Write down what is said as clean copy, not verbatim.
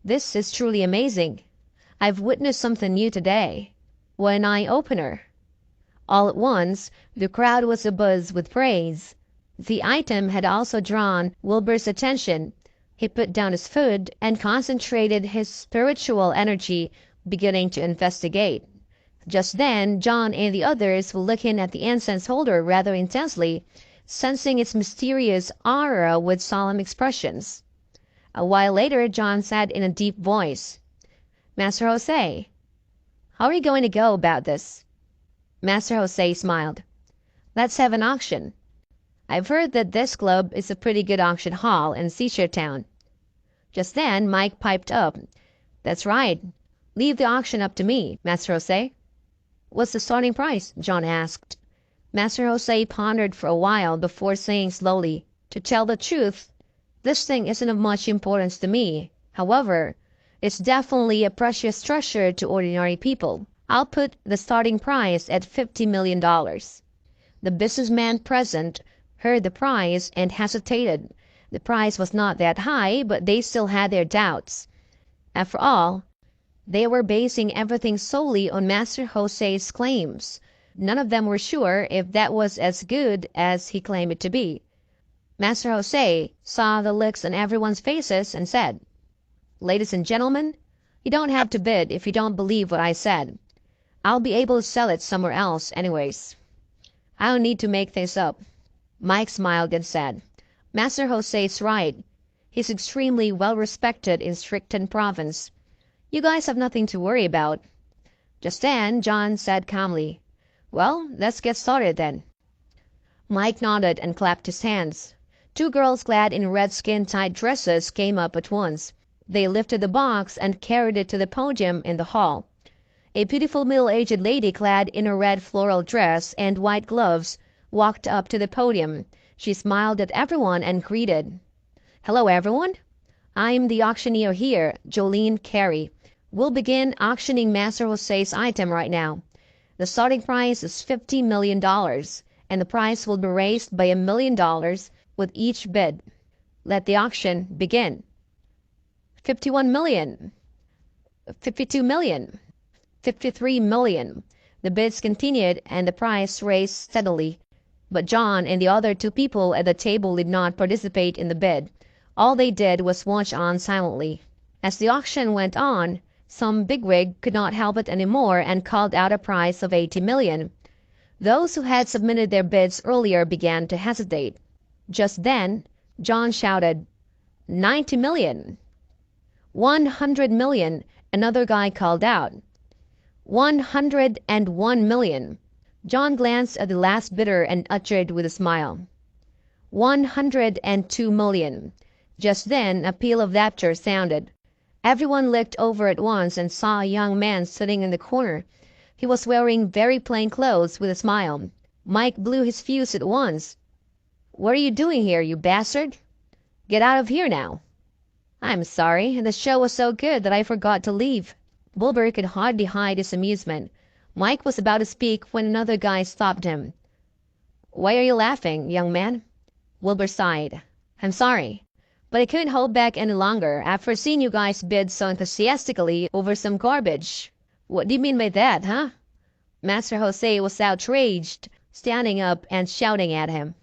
This is truly amazing. I've witnessed something new today. What an eye-opener. All at once, the crowd was abuzz with praise. The item had also drawn Wilbur's attention. He put down his food and concentrated his spiritual energy, beginning to investigate. Just then, John and the others were looking at the incense holder rather intensely, sensing its mysterious aura with solemn expressions. A while later, John said in a deep voice, "Master Jose, how are you going to go about this?" Master Jose smiled. "Let's have an auction. I've heard that this club is a pretty good auction hall in Seashore Town." Just then Mike piped up, "That's right. Leave the auction up to me, Master Jose." "What's the starting price?" John asked. Master Jose pondered for a while before saying slowly, "To tell the truth, this thing isn't of much importance to me. However, it's definitely a precious treasure to ordinary people. I'll put the starting price at $50 million. The businessman present heard the price and hesitated. The price was not that high, but they still had their doubts. After all, they were basing everything solely on Master Jose's claims. None of them were sure if that was as good as he claimed it to be. Master Jose saw the looks on everyone's faces and said, "Ladies and gentlemen, you don't have to bid if you don't believe what I said. I'll be able to sell it somewhere else anyways. I don't need to make things up." Mike smiled and said, "Master Jose's right. He's extremely well respected in Strickton Province. You guys have nothing to worry about." Just then John said calmly, "Well, let's get started then." Mike nodded and clapped his hands. Two girls clad in red skin-tight dresses came up at once. They lifted the box and carried it to the podium in the hall. A beautiful middle-aged lady clad in a red floral dress and white gloves walked up to the podium. She smiled at everyone and greeted, "Hello, everyone. I'm the auctioneer here, Jolene Carey. We'll begin auctioning Master Jose's item right now. The starting price is $50 million, and the price will be raised by $1 million with each bid. Let the auction begin." 51 million, 52 million, 53 million. The bids continued and the price raised steadily. But John and the other two people at the table did not participate in the bid. All they did was watch on silently. As the auction went on, some bigwig could not help it anymore and called out a price of 80 million. Those who had submitted their bids earlier began to hesitate. Just then, John shouted, 90 million. 100 million, another guy called out. 101 million. John glanced at the last bidder and uttered with a smile, 102 million. Just then a peal of laughter sounded. Everyone looked over at once and saw a young man sitting in the corner. He was wearing very plain clothes with a smile. Mike blew his fuse at once. "What are you doing here, you bastard? Get out of here now." "I'm sorry. The show was so good that I forgot to leave." Wilbur could hardly hide his amusement. Mike was about to speak when another guy stopped him. "Why are you laughing, young man?" Wilbur sighed. "I'm sorry, but I couldn't hold back any longer after seeing you guys bid so enthusiastically over some garbage." "What do you mean by that, huh?" Master Jose was outraged, standing up and shouting at him.